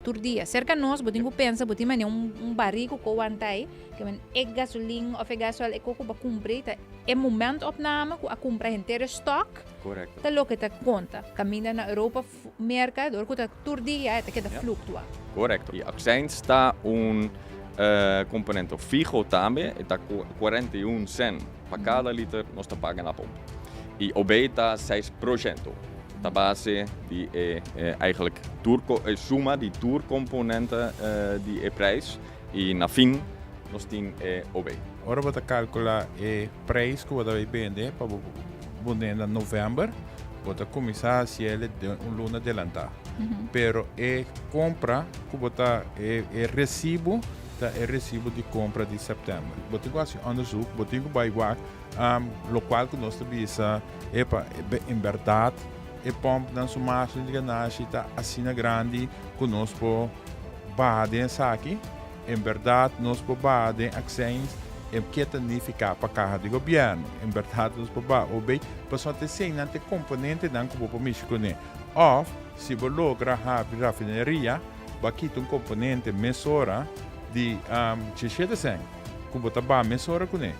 tur dia. Cerca nós, botinho pensa, botinho mane barrigo com wantai, que men é gasolina ou é gasol é coco ba cumprir, tá? É momento opname com a compra inteira stock. Correcto. Tá louco tá conta. Caminha na Europa mercado, que tá tur dia, tá que tá fluctua. Correcto. E accijns está componente fijo também, está 41 cent para cada liter nós está pagando na pompa. E OB está 6%. A base die eigenlijk suma die tourcomponenten die prijs e na fim nós tem OB. Ora você calcula o preço que você vai vender para vender em novembro, você começar a ser luna adelantar. Pero compra que você recibo é recibo de compra de setembro. Você vai fazer onderzoek, você vai ver local que nós temos em verdade e pompa na sua massa de ganagem está assim grande que nós podemos bater aqui. Em verdade, nós podemos bater ações que significa para a carga de governo. Em verdade, nós podemos bater para só ter sempre componente que podemos mexer. Ou, se você logra a raffineria, vai quitar componente mesura de 60 que você vai mesurar com ele.